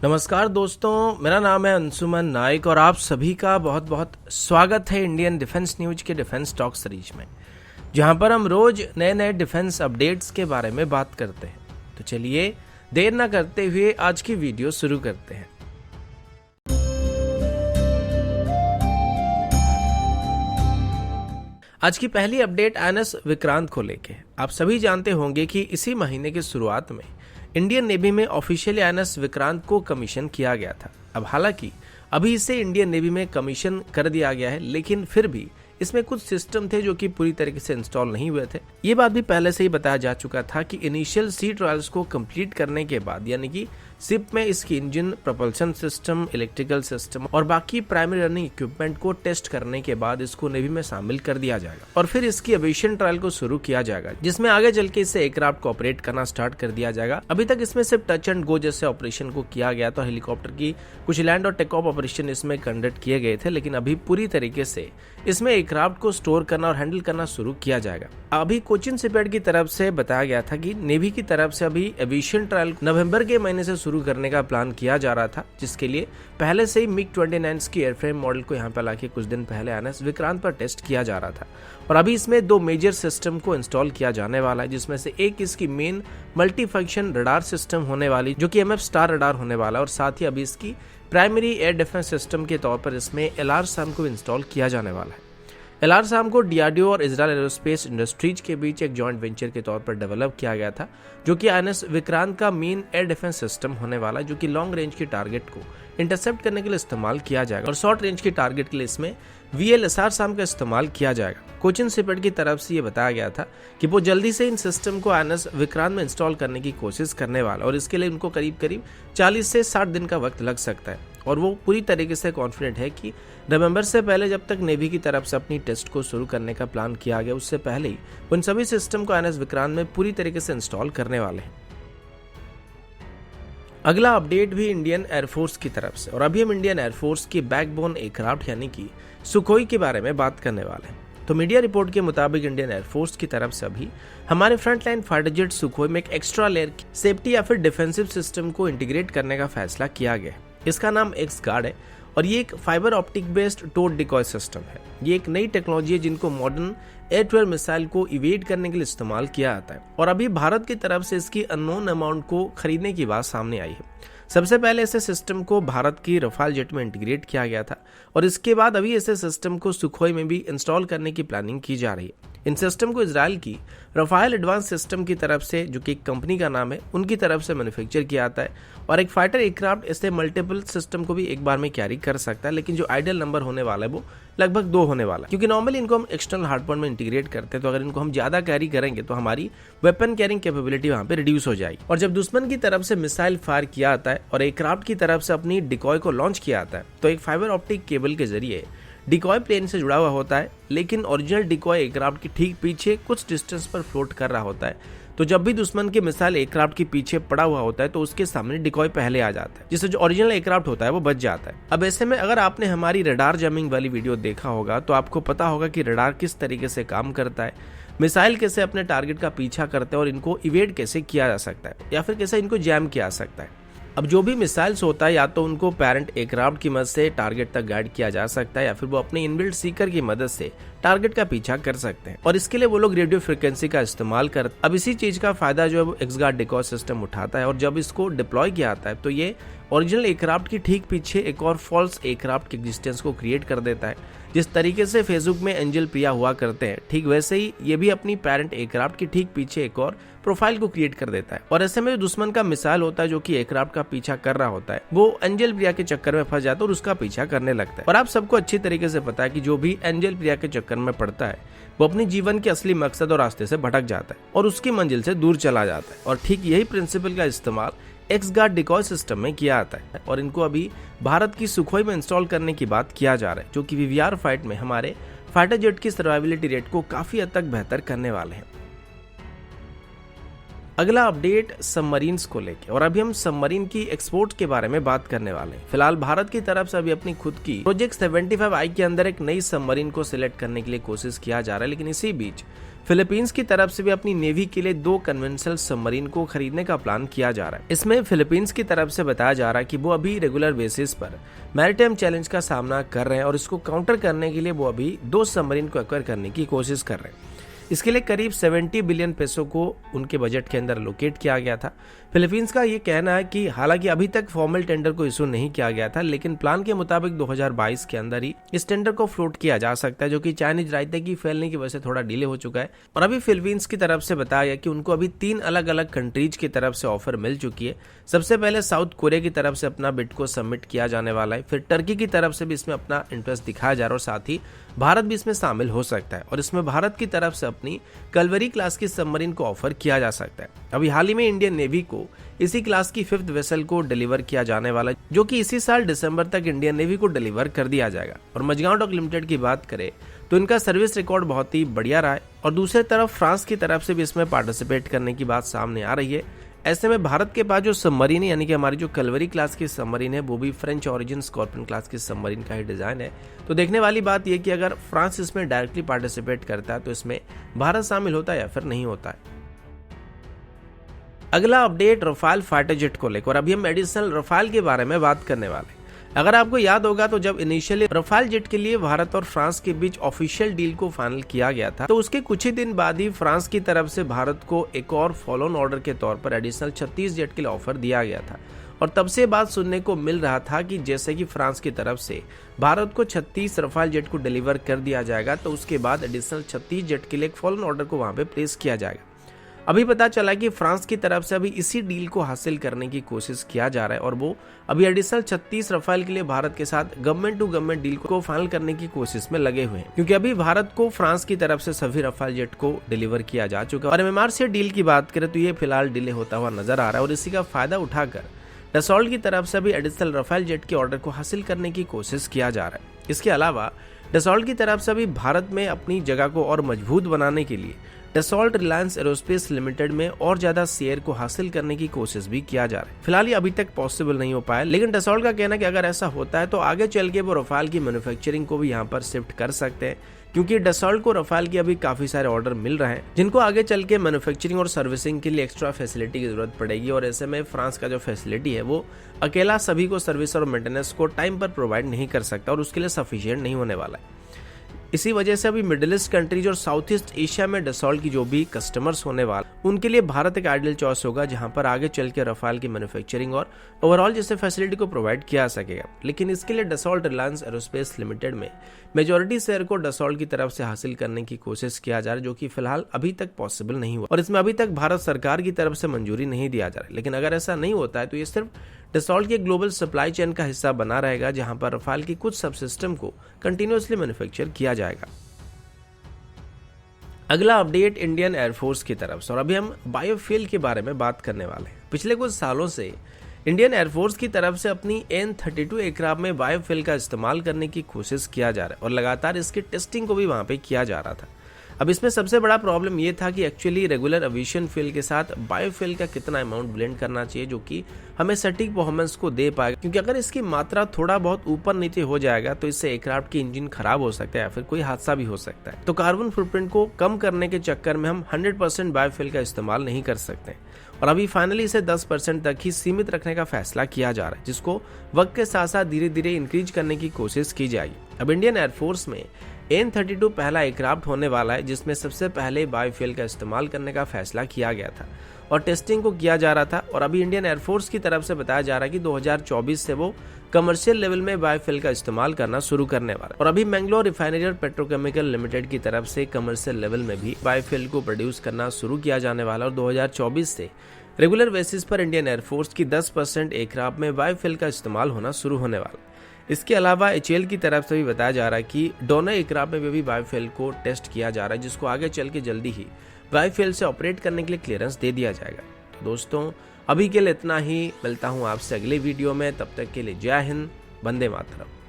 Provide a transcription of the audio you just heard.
नमस्कार दोस्तों, मेरा नाम है अंशुमन नाइक और आप सभी का बहुत बहुत स्वागत है इंडियन डिफेंस न्यूज के डिफेंस टॉक सीरीज में, जहां पर हम रोज नए नए डिफेंस अपडेट्स के बारे में बात करते हैं। तो चलिए देर ना करते हुए आज की वीडियो शुरू करते हैं। आज की पहली अपडेट INS विक्रांत को लेके। आप सभी जानते होंगे कि इसी महीने की शुरुआत में इंडियन नेवी में ऑफिशियली INS विक्रांत को कमीशन किया गया था। अब हालांकि अभी इसे इंडियन नेवी में कमीशन कर दिया गया है, लेकिन फिर भी इसमें कुछ सिस्टम थे जो कि पूरी तरीके से इंस्टॉल नहीं हुए थे। ये बात भी पहले से ही बताया जा चुका था कि इनिशियल सी ट्रायल्स को कंप्लीट करने के बाद, यानी कि शिप में इसकी engine, propulsion system, electrical system और बाकी प्राइमरी रनिंग इक्विपमेंट को टेस्ट करने के बाद इसको नेवी में शामिल कर दिया जाएगा और फिर इसकी एविएशन ट्रायल को शुरू किया जाएगा, जिसमें आगे चल के इससे एयरक्राफ्ट को ऑपरेट करना स्टार्ट कर दिया जाएगा। अभी तक इसमें सिर्फ टच एंड गो जैसे ऑपरेशन को किया गया था। हेलीकॉप्टर की कुछ लैंड और टेक ऑफ ऑपरेशन इसमें कंडक्ट किए गए थे, लेकिन अभी पूरी तरीके से इसमें एयरक्राफ्ट को स्टोर करना और हैंडल करना शुरू किया जाएगा। अभी कोचिन शिपयार्ड की तरफ से बताया गया था कि नेवी की तरफ से अभी एविएशन ट्रायल नवंबर के महीने से शुरू करने का प्लान किया जा रहा था, जिसके लिए पहले से ही MiG-29 की एयरफ्रेम मॉडल को यहाँ पर लाके कुछ दिन पहले INS विक्रांत पर टेस्ट किया जा रहा था। और अभी इसमें दो मेजर सिस्टम को इंस्टॉल किया जाने वाला है, जिसमें से एक इसकी main multi function radar system होने वाली, जो कि MF स्टार रडार होने वाला है, और साथ ही अभी इसकी प्राइमरी एयर डिफेंस सिस्टम के तौर पर इसमें LRSAM को इंस्टॉल किया जाने वाला है। LRSAM को DRDO और इजरायल एरोस्पेस इंडस्ट्रीज के बीच एक जॉइंट वेंचर के तौर पर डेवलप किया गया था, जो कि INS विक्रांत का मेन एयर डिफेंस सिस्टम होने वाला है, जो कि लॉन्ग रेंज की टारगेट को इंटरसेप्ट करने के लिए इस्तेमाल किया जाएगा और शॉर्ट रेंज की टारगेट के लिए इसमें VLSR-SAM का इस्तेमाल किया जाएगा। कोचिन शिपयार्ड की तरफ से ये बताया गया था कि वो जल्दी से इन सिस्टम को INS विक्रांत में इंस्टॉल करने की कोशिश करने वाला, और इसके लिए उनको करीब करीब 40 से 60 दिन का वक्त लग सकता है। और वो पूरी तरीके से कॉन्फिडेंट है कि नवंबर से पहले, जब तक नेवी की तरफ से अपनी टेस्ट को शुरू करने का प्लान किया गया, उससे पहले ही उन सभी सिस्टम को INS विक्रांत में पूरी तरीके से इंस्टॉल करने वाले हैं। अगला अपडेट भी इंडियन एयरफोर्स की तरफ से, और अभी हम इंडियन एयरफोर्स की बैकबोन एयरक्राफ्ट यानी कि सुखोई के बारे में बात करने वाले हैं। तो मीडिया रिपोर्ट के मुताबिक इंडियन एयरफोर्स की तरफ से अभी हमारे फ्रंटलाइन फाइटर जेट सुखोई में एक एक्स्ट्रा लेयर की सेफ्टी या फिर डिफेंसिव सिस्टम को इंटीग्रेट करने का फैसला किया गया है। इसका नाम X-Guard है और ये एक fibre optic based towed decoy system है। ये एक नई टेक्नोलॉजी है जिनको modern air to air missile को इवेड करने के लिए इस्तेमाल किया जाता है, और अभी भारत की तरफ से इसकी अननोन अमाउंट को खरीदने की बात सामने आई है। सबसे पहले ऐसे सिस्टम को भारत की रफाल जेट में इंटीग्रेट किया गया था, और इसके बाद अभी ऐसे सिस्टम को सुखोई में भी इंस्टॉल करने की प्लानिंग की जा रही है। इन सिस्टम को इजराइल की रफाल एडवांस सिस्टम की तरफ से, जो कि एक कंपनी का नाम है, उनकी तरफ से मैन्युफैक्चर किया जाता है, और एक फाइटर एयरक्राफ्ट ऐसे मल्टीपल सिस्टम को भी एक बार में कैरी कर सकता है, लेकिन जो आइडियल नंबर होने वाला है वो लगभग 2 होने वाला है, क्योंकि नॉर्मली इनको हम एक्सटर्नल हार्डपॉइंट में इंटीग्रेट करते हैं। तो अगर इनको हम ज्यादा कैरी करेंगे तो हमारी वेपन कैरिंग कैपेबिलिटी वहां पे रिड्यूस हो जाएगी। और जब दुश्मन की तरफ से मिसाइल फायर किया जाता है और एयरक्राफ्ट की तरफ से अपनी डिकॉय को लॉन्च किया जाता है, तो एक फाइबर ऑप्टिक केबल के जरिए डिकॉय प्लेन से जुड़ा हुआ होता है, लेकिन ओरिजिनल डिकॉय एयरक्राफ्ट के ठीक पीछे कुछ डिस्टेंस पर फ्लोट कर रहा होता है। तो जब भी दुश्मन की मिसाइल एयरक्राफ्ट के पीछे पड़ा हुआ होता है तो उसके सामने डिकॉय पहले आ जाता है, जिससे जो ओरिजिनल एयरक्राफ्ट होता है वो बच जाता है। अब ऐसे में अगर आपने हमारी रडार जैमिंग वाली वीडियो देखा होगा तो आपको पता होगा कि रडार किस तरीके से काम करता है, मिसाइल कैसे अपने टारगेट का पीछा करते हैं और इनको इवेड कैसे किया जा सकता है या फिर कैसे इनको जैम किया जा सकता है। अब जो भी मिसाइल्स होता है, या तो उनको पेरेंट एयरक्राफ्ट की मदद से टारगेट तक गाइड किया जा सकता है, या फिर वो अपने इनबिल्ट सीकर की मदद से टारगेट का पीछा कर सकते हैं, और इसके लिए वो लोग रेडियो फ्रिक्वेंसी का इस्तेमाल करते हैं। अब इसी चीज का फायदा जो है वो X-Guard डिकॉय सिस्टम उठाता है, और जब इसको डिप्लॉय किया जाता है तो ये ओरिजिनल एयरक्राफ्ट की ठीक पीछे एक और फॉल्स एयरक्राफ्ट के एग्जिस्टेंस को क्रिएट कर देता है। जिस तरीके से फेसबुक में एंजल प्रिया हुआ करते हैं, ठीक वैसे ही ये भी अपनी पेरेंट एयरक्राफ्ट की ठीक पीछे एक और प्रोफाइल को क्रिएट कर देता है, और ऐसे में जो दुश्मन का मिसाइल होता है जो कि एयरक्राफ्ट का पीछा कर रहा होता है, वो एंजल प्रिया के चक्कर में फंस जाता है और उसका पीछा करने लगता है। और आप सबको अच्छी तरीके से पता है कि जो भी एंजल प्रिया के चक्कर में पड़ता है वो अपनी जीवन के असली मकसद और रास्ते से भटक जाता है और उसकी मंजिल से दूर चला जाता है। और ठीक यही प्रिंसिपल का इस्तेमाल X-Guard डिकॉय सिस्टम में किया जाता है, और इनको अभी भारत की सुखोई में इंस्टॉल करने की बात किया जा रहा है, जो कि VVR फाइट में हमारे फाइटर जेट की सर्वाइविलिटी रेट को काफी हद तक बेहतर करने वाले हैं। अगला अपडेट सबमरीन्स को लेके, और अभी हम सबमरीन की एक्सपोर्ट के बारे में बात करने वाले हैं। फिलहाल भारत की तरफ से अभी अपनी खुद की प्रोजेक्ट 75I के अंदर एक नई सबमरीन को सिलेक्ट करने के लिए कोशिश किया जा रहा है, लेकिन इसी बीच फिलीपींस की तरफ से भी अपनी नेवी के लिए 2 कन्वेंशनल सबमरीन को खरीदने का प्लान किया जा रहा है। इसमें फिलीपींस की तरफ से बताया जा रहा है कि वो अभी रेगुलर बेसिस पर मैरीटाइम चैलेंज का सामना कर रहे हैं और इसको काउंटर करने के लिए वो अभी 2 सबमरीन को एक्वायर करने की कोशिश कर रहे हैं। इसके लिए करीब 70 बिलियन पैसों को उनके बजट के अंदर लोकेट किया गया था। फिलीपींस का ये कहना है कि हालांकि अभी तक फॉर्मल टेंडर को इशू नहीं किया गया था, लेकिन प्लान के मुताबिक 2022 के अंदर ही इस टेंडर को फ्लोट किया जा सकता है, जो कि चाइनीज रायते की फैलने की वजह से थोड़ा डिले हो चुका है। और अभी फिलीपींस की तरफ से बताया गया कि उनको अभी 3 अलग अलग कंट्रीज की तरफ से ऑफर मिल चुकी है। सबसे पहले साउथ कोरिया की तरफ से अपना बिड को सबमिट किया जाने वाला है, फिर टर्की की तरफ से भी इसमें अपना इंटरेस्ट दिखाया जा रहा है और साथ ही भारत भी इसमें शामिल हो सकता है। और इसमें भारत की तरफ से अपनी कलवरी क्लास की सबमरीन को ऑफर किया जा सकता है। अभी हाल ही में इंडियन नेवी को इसी क्लास की 5th वेसल को डिलीवर किया जाने वाला है, जो कि इसी साल दिसंबर तक इंडियन नेवी को डिलीवर कर दिया जाएगा। और मझगांव डॉक लिमिटेड की बात करें तो इनका सर्विस रिकॉर्ड बहुत ही बढ़िया रहा है और दूसरी तरफ फ्रांस की तरफ से भी इसमें पार्टिसिपेट करने की बात सामने आ रही है। ऐसे में भारत के पास जो सबमरीन है, यानी कि हमारी जो कलवरी क्लास की सबमरीन है, वो भी फ्रेंच ओरिजिन स्कॉर्पियन क्लास की सबमरीन का ही डिजाइन है। तो देखने वाली बात यह कि अगर फ्रांस इसमें डायरेक्टली पार्टिसिपेट करता है तो इसमें भारत शामिल होता है या फिर नहीं होता है। अगला अपडेट रफाल फाइटर जेट को लेकर, अभी हम एडिशनल रफाल के बारे में बात करने वाले हैं। अगर आपको याद होगा तो जब इनिशियली रफाल जेट के लिए भारत और फ्रांस के बीच ऑफिशियल डील को फाइनल किया गया था, तो उसके कुछ ही दिन बाद ही फ्रांस की तरफ से भारत को एक और फॉलो ऑन ऑर्डर के तौर पर एडिशनल 36 जेट के लिए ऑफर दिया गया था। और तब से बात सुनने को मिल रहा था कि जैसे कि फ्रांस की तरफ से भारत को 36 रफाल जेट को डिलीवर कर दिया जाएगा, तो उसके बाद एडिशनल 36 जेट के लिए एक फॉलो ऑन ऑर्डर को वहां पे प्लेस किया जाएगा। अभी पता चला कि फ्रांस की तरफ से अभी इसी डील को हासिल करने की कोशिश किया जा रहा है और वो अभी एडिशनल 36 रफाल के लिए भारत के साथ गवर्नमेंट टू गवर्नमेंट डील को फाइनल करने की कोशिश में लगे हुए हैं, क्योंकि अभी भारत को फ्रांस की तरफ से सभी रफाल जेट को डिलीवर किया जा चुका है। और एमएमआर से डील की बात करें तो ये फिलहाल डिले होता हुआ नजर आ रहा है और इसी का फायदा उठाकर डसॉल्ट की तरफ से भी एडिशनल रफाल जेट के ऑर्डर को हासिल करने की कोशिश किया जा रहा है। इसके अलावा डसॉल्ट की तरफ से भी भारत में अपनी जगह को और मजबूत बनाने के लिए डसॉल्ट रिलायंस एरोस्पेस लिमिटेड में और ज्यादा शेयर को हासिल करने की कोशिश भी किया जा रहा है। फिलहाल ये अभी तक पॉसिबल नहीं हो पाया, लेकिन डसॉल्ट का कहना है कि अगर ऐसा होता है तो आगे चल के वो रफाल की मैन्युफैक्चरिंग को भी यहाँ पर शिफ्ट कर सकते हैं, क्योंकि डसॉल्ट को रफाल की अभी काफी सारे ऑर्डर मिल रहे हैं जिनको आगे चल के मैन्युफैक्चरिंग और सर्विसिंग के लिए एक्स्ट्रा फैसिलिटी की जरूरत पड़ेगी। और ऐसे में फ्रांस का जो फैसिलिटी है वो अकेला सभी को सर्विस और मेंटेनेंस को टाइम पर प्रोवाइड नहीं कर सकता और उसके लिए सफिशिएंट नहीं होने वाला है। इसी वजह से अभी मिडिल ईस्ट कंट्रीज और साउथ ईस्ट एशिया में डसॉल्ट की जो भी कस्टमर्स होने वाले उनके लिए भारत एक आइडियल चॉइस होगा, जहां पर आगे चल के रफाल की मैन्युफैक्चरिंग और ओवरऑल जैसे फैसिलिटी को प्रोवाइड किया सकेगा। लेकिन इसके लिए डसॉल्ट रिलायंस एरोस्पेस लिमिटेड में मेजोरिटी शेयर को डसॉल्ट की तरफ से हासिल करने की कोशिश किया जा रहा है, जो कि फिलहाल अभी तक पॉसिबल नहीं हुआ और इसमें अभी तक भारत सरकार की तरफ से मंजूरी नहीं दिया जा रहा है। लेकिन अगर ऐसा नहीं होता है तो ये सिर्फ डसॉल्ट के ग्लोबल सप्लाई चेन का हिस्सा बना रहेगा, जहां पर रफाल की कुछ सब सिस्टम को कंटिन्यूअसली मैन्युफैक्चर किया जाएगा। अगला अपडेट इंडियन एयरफोर्स की तरफ से, और अभी हम बायोफ्यूल के बारे में बात करने वाले हैं। पिछले कुछ सालों से इंडियन एयरफोर्स की तरफ से अपनी AN-32 एयरक्राफ्ट में बायोफ्यूल का इस्तेमाल करने की कोशिश किया जा रहा है और लगातार इसकी टेस्टिंग को भी वहां पे किया जा रहा था। अब इसमें सबसे बड़ा प्रॉब्लम ये था कि एक्चुअली रेगुलर एविएशन फ्यूल के साथ बायोफ्यूल का कितना अमाउंट ब्लेंड करना चाहिए जो कि हमें सटीक परफॉर्मेंस को दे पाएगा, क्योंकि अगर इसकी मात्रा थोड़ा बहुत ऊपर नीचे हो जाएगा तो इससे एयरक्राफ्ट की इंजन खराब हो सकता है या फिर कोई हादसा भी हो सकता है। तो कार्बन फुटप्रिंट को कम करने के चक्कर में हम 100% बायोफ्यूल का इस्तेमाल नहीं कर सकते और अभी फाइनली इसे 10% तक ही सीमित रखने का फैसला किया जा रहा है, जिसको वक्त के साथ साथ धीरे धीरे इंक्रीज करने की कोशिश की जाएगी। अब इंडियन एयरफोर्स में AN-32 पहला एयरक्राफ्ट होने वाला है जिसमें सबसे पहले बायोफ्यूल का इस्तेमाल करने का फैसला किया गया था और टेस्टिंग को किया जा रहा था। और अभी इंडियन एयरफोर्स की तरफ से बताया जा रहा है कि 2024 से वो कमर्शियल लेवल में बायोफ्यूल का इस्तेमाल करना शुरू करने वाला है। और अभी मैंगलोर रिफाइनरी और पेट्रोकेमिकल लिमिटेड की तरफ से कमर्शियल लेवल में भी बायोफ्यूल को प्रोड्यूस करना शुरू किया जाने वाला और 2024 से रेगुलर बेसिस पर इंडियन एयरफोर्स की 10% एयरक्राफ्ट में बायोफ्यूल का इस्तेमाल होना शुरू होने वाला। इसके अलावा HAL की तरफ से भी बताया जा रहा है कि दोनों एयरक्राफ्ट में भी बायोफ्यूल को टेस्ट किया जा रहा है, जिसको आगे चल के जल्दी ही बायोफ्यूल से ऑपरेट करने के लिए क्लियरेंस दे दिया जाएगा। तो दोस्तों अभी के लिए इतना ही, मिलता हूँ आपसे अगले वीडियो में, तब तक के लिए जय हिंद, वंदे मातरम।